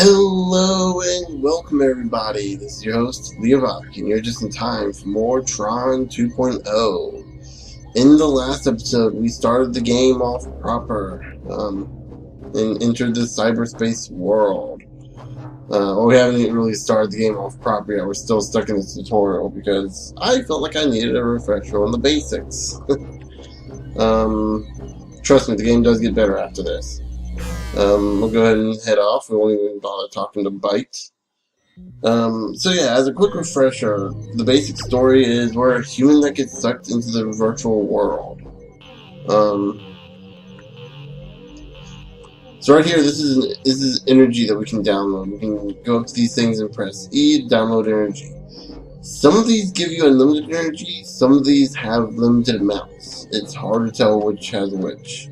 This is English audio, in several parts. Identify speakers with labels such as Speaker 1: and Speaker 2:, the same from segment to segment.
Speaker 1: Hello and welcome everybody, this is your host Leovak, and you're just in time for more Tron 2.0. In the last episode, we started the game off proper, and entered the cyberspace world. Well, we haven't even really started the game off proper yet, we're still stuck in this tutorial because I felt like I needed a refresher on the basics. Trust me, the game does get better after this. We'll go ahead and head off. We won't even bother talking to Byte. So yeah, as a quick refresher, the basic story is we're a human that gets sucked into the virtual world. So right here, this is energy that we can download. We can go up to these things and press E to download energy. Some of these give you unlimited energy, some of these have limited amounts. It's hard to tell which has which.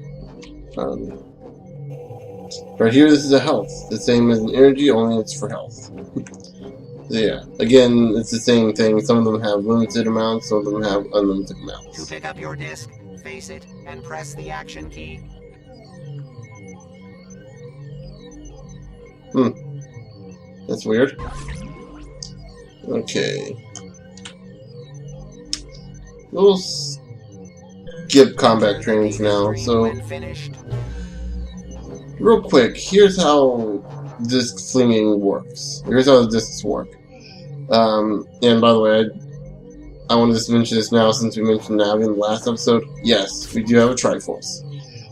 Speaker 1: Right here, this is a health. The same as an energy, only it's for health. So yeah, again, it's the same thing. Some of them have limited amounts, some of them have unlimited amounts.
Speaker 2: To pick up your disc, face it, and press the action key.
Speaker 1: That's weird. Okay. We'll skip combat training for now, so... Real quick, here's how disc flinging works. Here's how the discs work. And by the way, I wanted to mention this now since we mentioned Navi in the last episode. Yes, we do have a Triforce.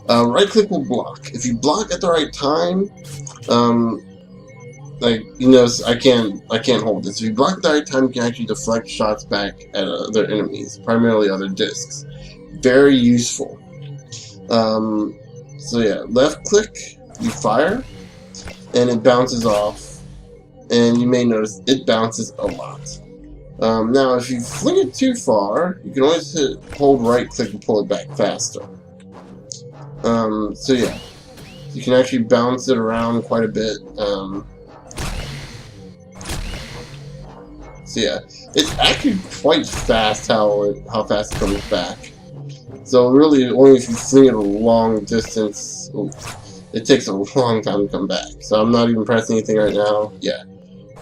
Speaker 1: Right click will block. If you block at the right time, like you notice I can't hold this. If you block at the right time, you can actually deflect shots back at other enemies, primarily other discs. Very useful. So yeah, left click, you fire, and it bounces off, and you may notice it bounces a lot. Now, if you fling it too far, you can always hold right click and pull it back faster. So yeah, you can actually bounce it around quite a bit. So yeah, it's actually quite fast how fast it comes back. So really, only if you fling it a long distance, it takes a long time to come back. So I'm not even pressing anything right now. Yeah.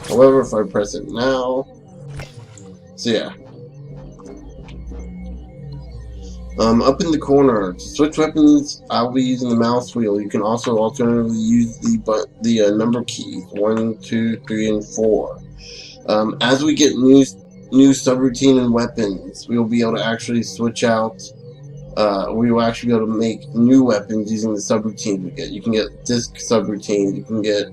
Speaker 1: However, if I press it now, so yeah. Up in the corner, to switch weapons, I'll be using the mouse wheel. You can also alternatively use the number keys 1, 2, 3, and 4. As we get new subroutine and weapons, we will be able to actually switch out. We will actually be able to make new weapons using the subroutines we get. You can get disc subroutines, you can get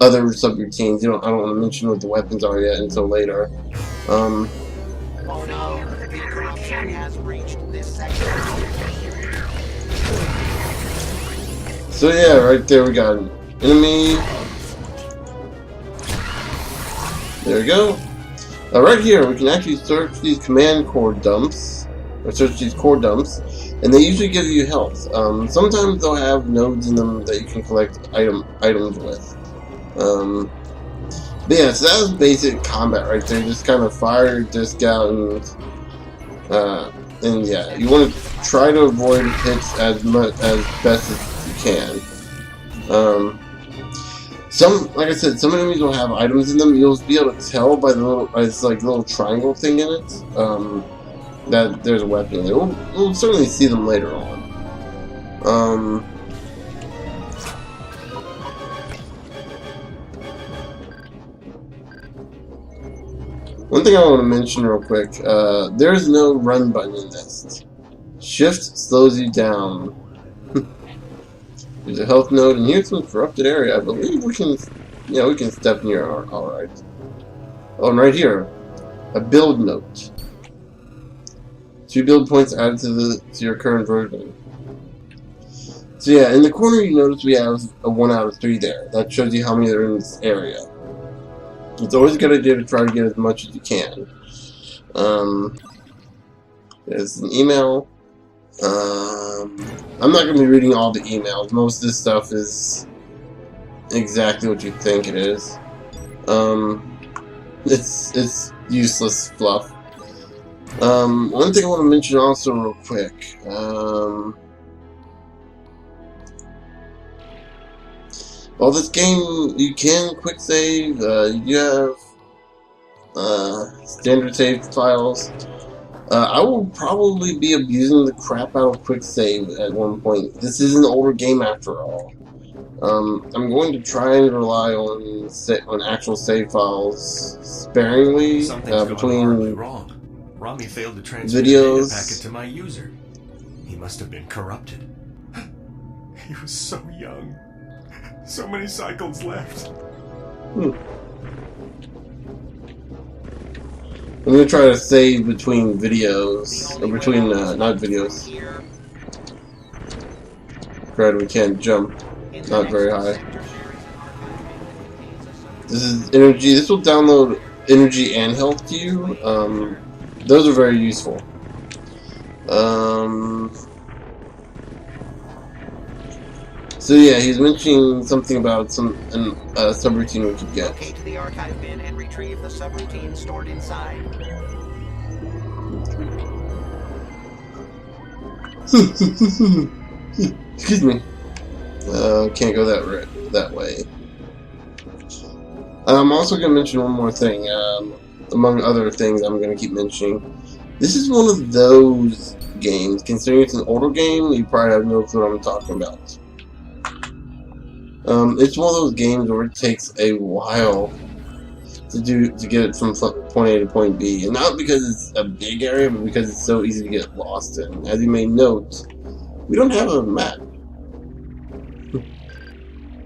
Speaker 1: other subroutines. I don't want to mention what the weapons are yet until later.
Speaker 2: Oh no, the corruption has reached this section.
Speaker 1: So yeah, right there we got an enemy. There we go. Right here we can actually search these command core dumps. Or search these core dumps, and they usually give you health. Sometimes they'll have nodes in them that you can collect items with. But yeah, so that was basic combat right there. Just kind of fire your disc out, and yeah, you want to try to avoid hits as best as you can. Like I said, some enemies will have items in them. You'll be able to tell by the little triangle thing in it. That there's a weapon in there. We'll certainly see them later on. One thing I want to mention real quick, there's no run button in this. Shift slows you down. There's a health node, and here's some corrupted area. I believe we can step near. Alright. Oh, and right here, a build note. 2 build points added to your current version. So yeah, in the corner you notice we have a 1 out of 3 there. That shows you how many are in this area. It's always a good idea to try to get as much as you can. There's an email. I'm not going to be reading all the emails. Most of this stuff is exactly what you think it is. It's useless fluff. One thing I want to mention also real quick, Well, this game, you can quick save, you have standard save files. I will probably be abusing the crap out of quick save at one point. This is an older game after all. I'm going to try and rely on actual save files sparingly between
Speaker 3: wrong. Rami failed to transmit a
Speaker 1: videos.
Speaker 3: data packet to my user. He must have been corrupted. He was so young. So many cycles left.
Speaker 1: I'm gonna try to save between videos, or between, not videos. Granted, we can't jump, not very high. This is energy, this will download energy and health to you. Those are very useful. So yeah, he's mentioning something about a subroutine we could get.
Speaker 2: Locate the archive bin and retrieve the subroutine stored inside.
Speaker 1: Excuse me. Can't go that way. I'm also going to mention one more thing. Among other things I'm going to keep mentioning. This is one of those games, considering it's an older game, you probably have no clue what I'm talking about. It's one of those games where it takes a while to get it from point A to point B, and not because it's a big area, but because it's so easy to get lost in. As you may note, we don't have a map.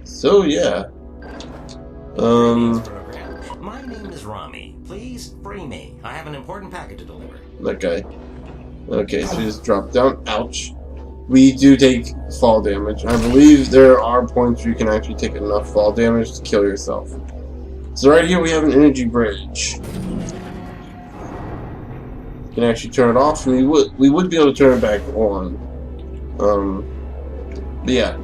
Speaker 1: So yeah.
Speaker 4: My name is Rami. Please free me. I have an important packet to deliver.
Speaker 1: That guy. Okay, so you just drop down. Ouch. We do take fall damage. I believe there are points where you can actually take enough fall damage to kill yourself. So right here we have an energy bridge. You can actually turn it off, and we would be able to turn it back on. But yeah,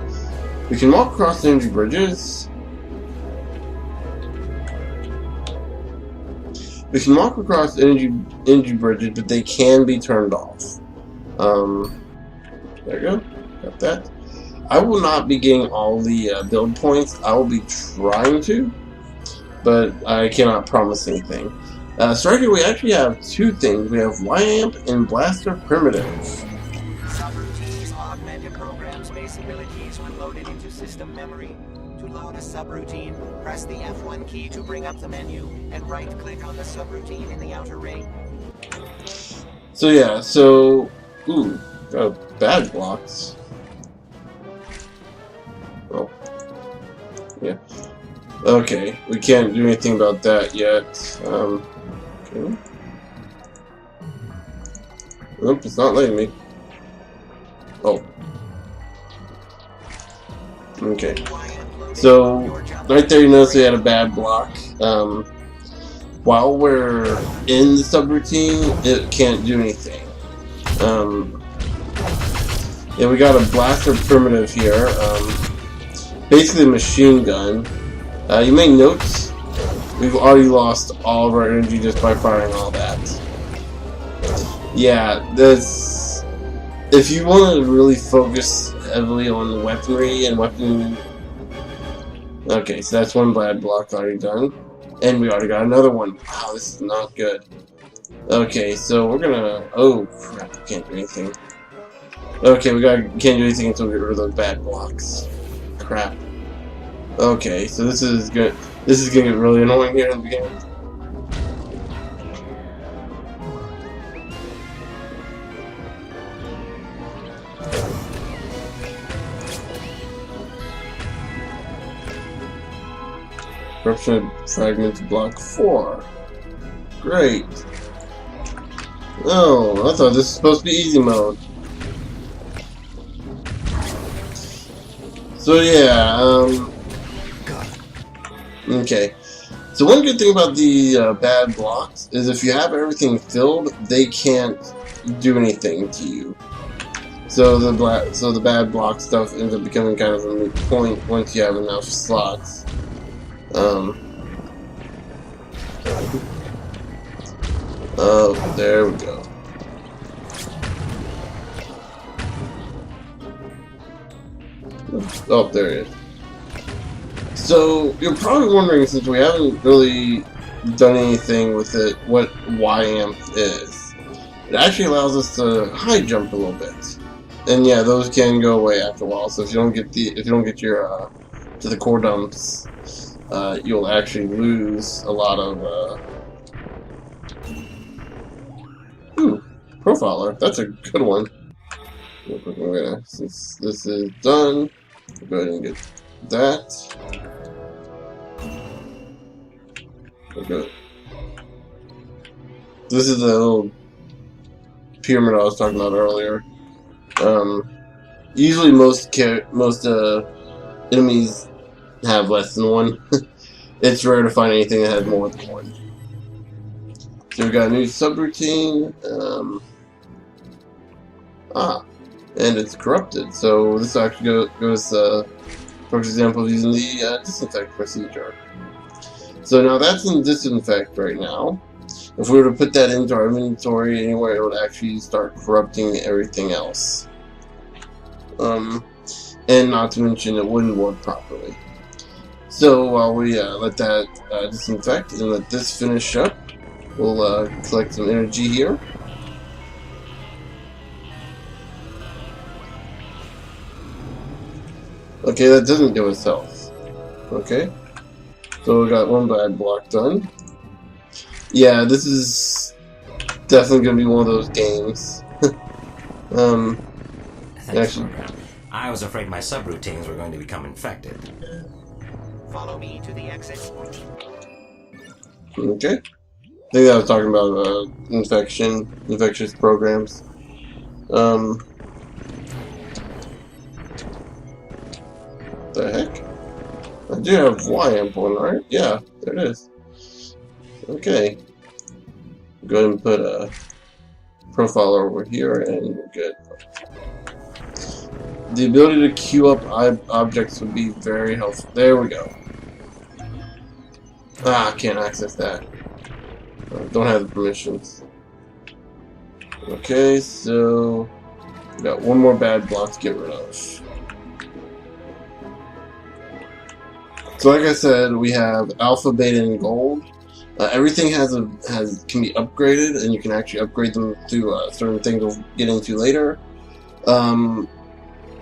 Speaker 1: we can walk across energy bridges. We can walk across energy bridges, but they can be turned off. There you go. Got that. I will not be getting all the build points. I will be trying to, but I cannot promise anything. So right here we actually have two things. We have Y-Amp and Blaster Primitive.
Speaker 2: Subroutines augmented programs base abilities when loaded into system memory. To load a subroutine, press the F1 key to bring up the menu, and right-click on the subroutine in the outer ring.
Speaker 1: So yeah, ooh, got bad blocks. Oh, yeah. Okay, we can't do anything about that yet. Okay. Nope, it's not letting me. Oh. Okay. So, right there you notice we had a bad block. While we're in the subroutine, it can't do anything. Yeah, we got a blaster primitive here. Basically a machine gun. You may note we've already lost all of our energy just by firing all that. Yeah, this. If you want to really focus heavily on weaponry and weapon. Okay, so that's one bad block already done. And we already got another one. Wow, this is not good. Okay, so we're gonna. Oh crap, we can't do anything. Okay, can't do anything until we get rid of those bad blocks. Crap. Okay, so this is good. This is gonna get really annoying here in the beginning. Corruption fragment block 4. Great. Oh, I thought this was supposed to be easy mode. So yeah, okay. So one good thing about the bad blocks is if you have everything filled, they can't do anything to you. So the bad block stuff ends up becoming kind of a moot point once you have enough slots. Oh, there we go. Oh, there it is. So you're probably wondering, since we haven't really done anything with it, what Y-amp is. It actually allows us to high jump a little bit, and yeah, those can go away after a while. So if you don't get your to the core dumps, you'll actually lose a lot of. Profiler. That's a good one. We're gonna, since this is done, we'll go ahead and get that. Okay. This is the little pyramid I was talking about earlier. Usually most enemies have less than one. It's rare to find anything that has more than one. So we got a new subroutine. And it's corrupted. So this actually goes for example, using the disinfect procedure. So now that's in disinfect right now. If we were to put that into our inventory anywhere, it would actually start corrupting everything else. And not to mention it wouldn't work properly. So while we let that disinfect and let this finish up, we'll collect some energy here. Okay, that doesn't give us health. Okay. So we got one bad block done. Yeah, this is definitely gonna be one of those games.
Speaker 4: Thanks, program. I was afraid my subroutines were going to become infected.
Speaker 2: Follow me to the exit.
Speaker 1: Okay. I think I was talking about infectious programs. The heck? I do have Y-amp one, right? Yeah, there it is. Okay. Go ahead and put a profile over here, and we're good. The ability to queue up objects would be very helpful. There we go. I can't access that. Don't have the permissions. Okay, so we got one more bad block to get rid of. So like I said, we have alpha, beta, and gold. Everything can be upgraded, and you can actually upgrade them to certain things we'll get into later.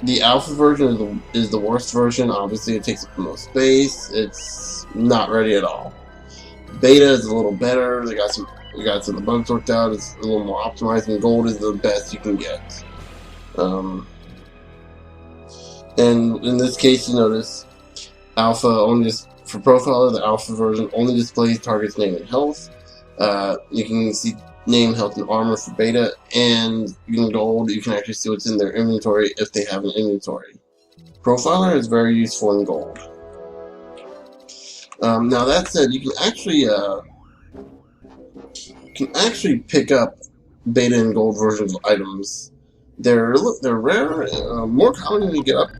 Speaker 1: The alpha version is the worst version. Obviously, it takes up the most space. It's not ready at all. Beta is a little better. We got some of the bugs worked out. It's a little more optimized, and gold is the best you can get. And in this case, you notice alpha only just for profiler. The alpha version only displays target's name and health. You can see name, health, and armor for beta, and in gold you can actually see what's in their inventory if they have an inventory. Profiler is very useful in gold. Now that said, you can actually pick up beta and gold versions of items. They're rare, more common when you get up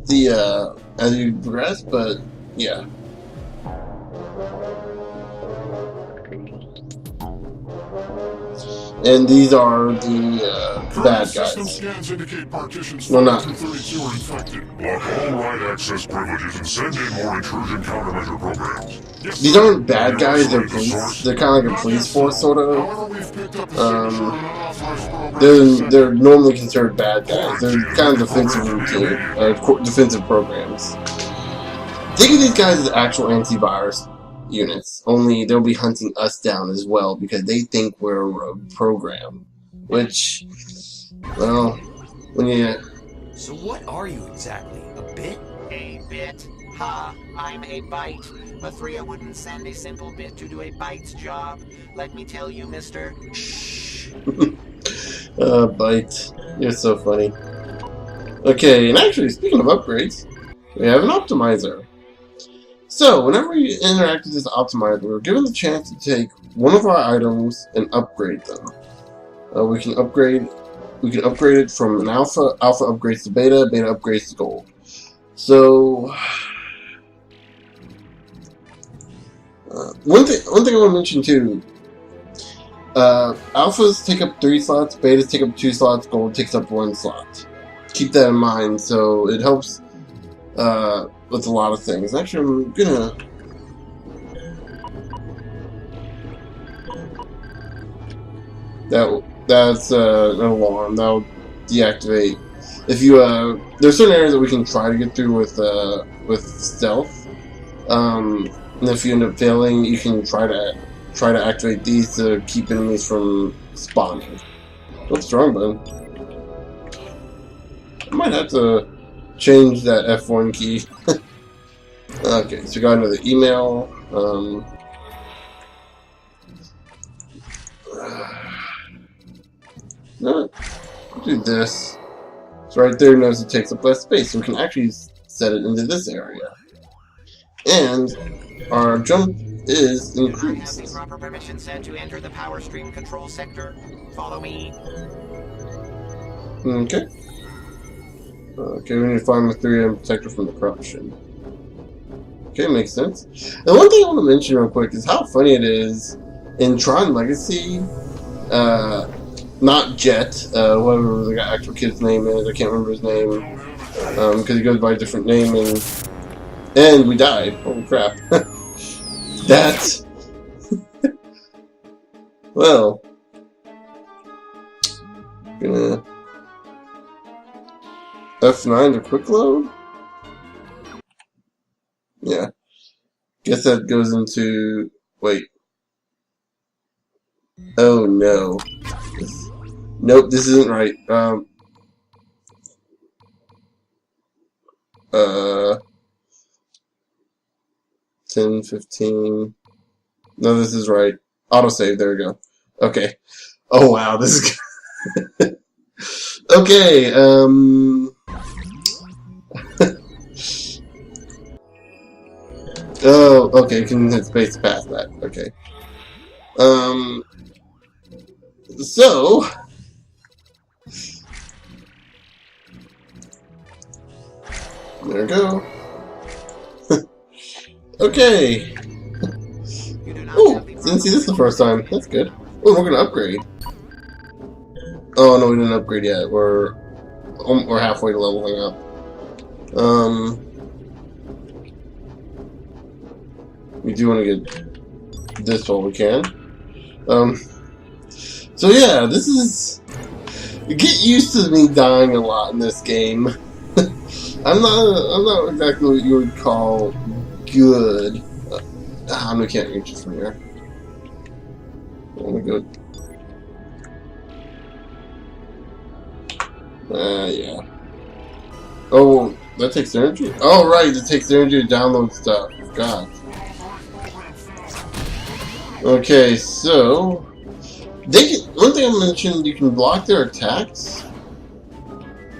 Speaker 1: the as you progress, but yeah. And these are the bad guys.
Speaker 5: Scans indicate partitions
Speaker 1: Well, not.
Speaker 5: 32 are infected. Block all right access privileges and send in more intrusion countermeasure programs. Yes,
Speaker 1: These aren't bad guys, they're police. They're kind of like a police force, sort of.
Speaker 5: However, we've picked up a signature on unauthorized program.
Speaker 1: They're normally considered bad guys. They're kind of defensive programs. Think of these guys as actual antivirus units, only they'll be hunting us down as well because they think we're a rogue program. Which, well, when you...
Speaker 4: So what are you exactly? A bit?
Speaker 2: A bit? Ha! I'm a byte. But 3 wouldn't send a simple bit to do a byte's job. Let me tell you, mister.
Speaker 1: Byte. You're so funny. Okay, and actually, speaking of upgrades, we have an optimizer. So, whenever we interact with this optimizer, we're given the chance to take one of our items and upgrade them. We can upgrade it from an alpha. Alpha upgrades to beta. Beta upgrades to gold. So, one thing I want to mention too. Alphas take up 3 slots. Betas take up 2 slots. Gold takes up 1 slot. Keep that in mind. So it helps. with a lot of things. Actually, I'm gonna... That's an alarm. That'll deactivate. If you there's certain areas that we can try to get through with stealth. And if you end up failing, you can try to activate these to keep enemies from spawning. What's wrong, bud? I might have to change that F1 key. Okay, so we got another email. No, do this. So right there knows it takes up less space, so we can actually set it into this area. And our jump is increased.
Speaker 2: I have the proper permission set to enter the power stream control sector. Follow me.
Speaker 1: Okay. Okay, we need to find the 3M protector from the corruption. Okay, makes sense. And one thing I want to mention real quick is how funny it is in Tron Legacy. Not Jet, whatever the actual kid's name is. I can't remember his name because he goes by a different name, and we died. Holy crap! That. Well, gonna F9 to quick load. Yeah, guess that goes into wait. Oh no. Nope, this isn't right. 10, 15. No, this is right. Autosave, there we go. Okay. Oh wow, this is good. Okay, oh, okay, you can hit space past that. Okay. So there we go. Okay. Oh, didn't see this the first time. That's good. Oh, we're gonna upgrade. Oh no, we didn't upgrade yet. We're halfway to leveling up. We do want to get this while we can. So yeah, this is. Get used to me dying a lot in this game. I'm not exactly what you would call good. We can't reach this from here. Oh my god. Yeah. Oh, that takes energy? Oh, right, it takes energy to download stuff. God. Okay, so... one thing I mentioned, you can block their attacks.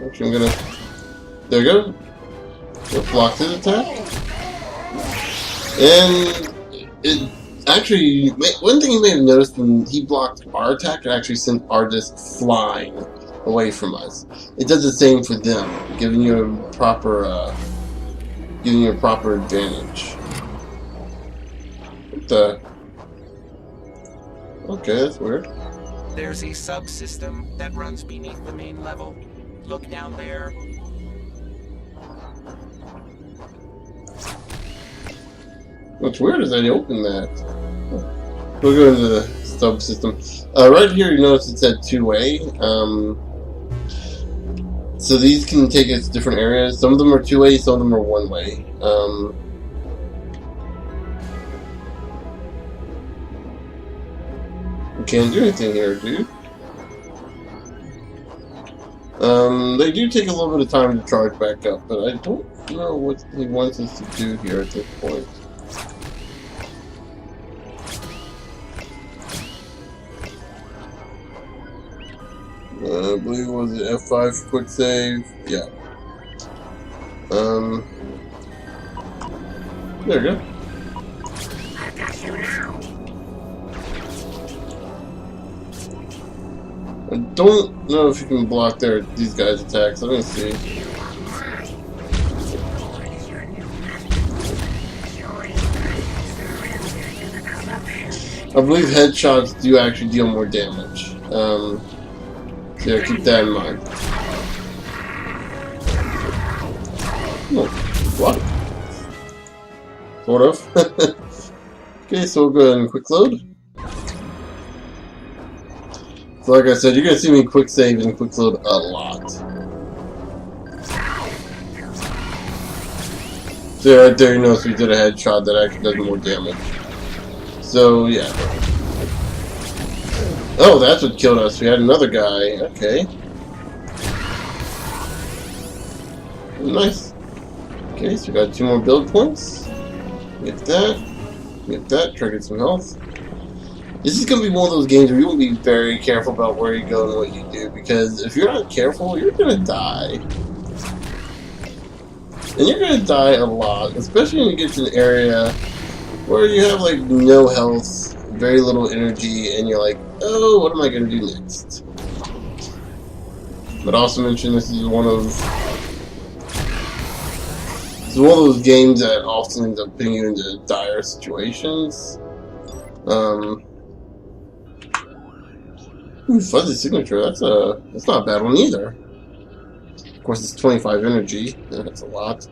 Speaker 1: Actually, I'm gonna... There we go. Let's block his attack. And... it actually... One thing you may have noticed when he blocked our attack, it actually sent our disc flying away from us. It does the same for them, giving you a proper advantage. What the? Okay, that's weird.
Speaker 2: There's a subsystem that runs beneath the main level. Look down there.
Speaker 1: What's weird is I opened that. We'll go into the subsystem. Right here, you notice it said two-way. So these can take us to different areas. Some of them are two-way, some of them are one-way. We can't do anything here, dude. They do take a little bit of time to charge back up, but I don't know what he wants us to do here at this point. I believe it was the F5 for quick save. Yeah. There we go.
Speaker 6: I got you now.
Speaker 1: I don't know if you can block these guys' attacks. Let me see. I believe headshots do actually deal more damage. So yeah, keep that in mind. Oh, what? Sort of. Okay, so we'll go ahead and quick load. So like I said, you're going to see me quick save and quick load a lot. So right there, you notice we did a headshot that actually does more damage. So yeah. Oh, that's what killed us. We had another guy. Okay. Nice. Okay, so we got 2 more build points. Get that. Get that. Try to get some health. This is going to be one of those games where you will be very careful about where you go and what you do, because if you're not careful, you're going to die. And you're going to die a lot, especially when you get to an area where you have like no health, very little energy, and you're like, oh, what am I going to do next? But also mention this is one of those games that often ends up putting you into dire situations. Ooh, fuzzy signature. That's not a bad one either. Of course, it's 25 energy. That's a lot.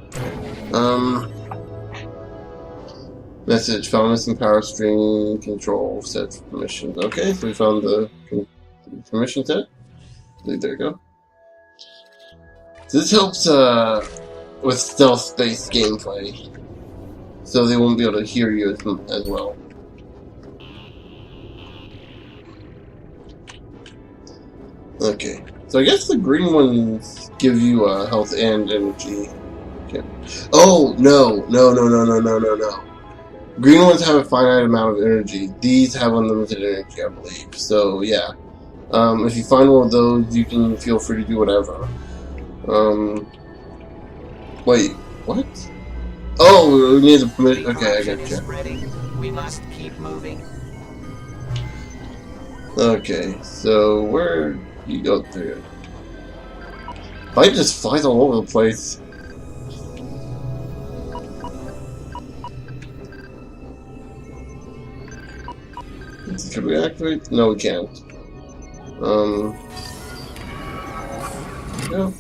Speaker 1: Message found missing power stream control set for permissions. Okay, so we found the permission set. There you go. So this helps with stealth-based gameplay, so they won't be able to hear you as well. Okay, so I guess the green ones give you health and energy. Okay. Oh, no. Green ones have a finite amount of energy. These have unlimited energy, I believe. So, yeah. If you find one of those, you can feel free to do whatever. Wait, what? Oh, we need the permission. Okay, I gotcha.
Speaker 2: We must keep moving.
Speaker 1: Okay, so where you go through? Light just flies all over the place. Can we activate? No, we can't. Yeah.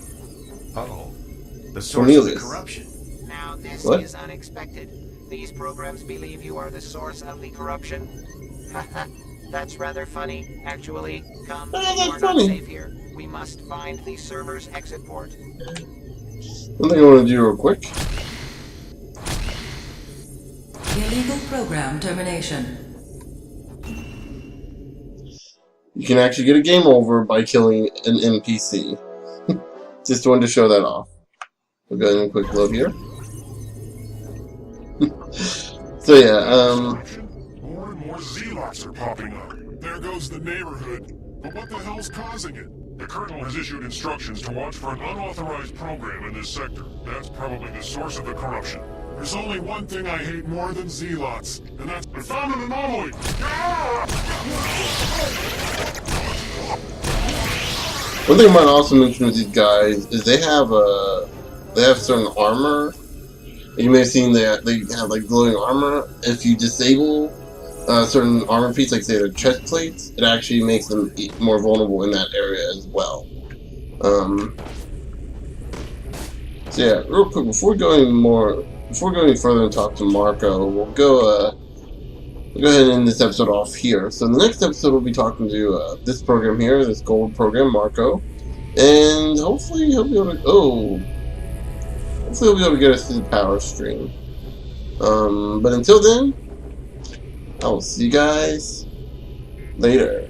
Speaker 3: Uh-oh. The source
Speaker 1: Cornelius.
Speaker 3: of the corruption.
Speaker 2: Now this
Speaker 1: What?
Speaker 2: is unexpected. These programs believe you are the source of the corruption. Haha, that's rather funny, actually. Come,
Speaker 1: Oh,
Speaker 2: you
Speaker 1: that's
Speaker 2: are
Speaker 1: funny.
Speaker 2: not safe here. We must find the server's exit port.
Speaker 1: One thing I want to do real quick.
Speaker 7: Illegal program termination.
Speaker 1: You can actually get a game over by killing an NPC. Just wanted to show that off. We'll go ahead and quick load here. So yeah,
Speaker 5: More and more Zealots are popping up. There goes the neighborhood. But what the hell's causing it? The Kernal has issued instructions to watch for an unauthorized program in this sector. That's probably the source of the corruption. There's only one thing I hate more than Zealots, and that's I found an anomaly!
Speaker 1: one thing I might also mention with these guys is they have certain armor. You may have seen that they have like glowing armor. If you disable certain armor pieces, like say their chest plates, it actually makes them more vulnerable in that area as well. So yeah, real quick before going further and talk to Marco, we'll go ahead and end this episode off here. So the next episode we'll be talking to this program here, this gold program, Marco, and hopefully he'll be able to get us to the power stream. But until then, I will see you guys later.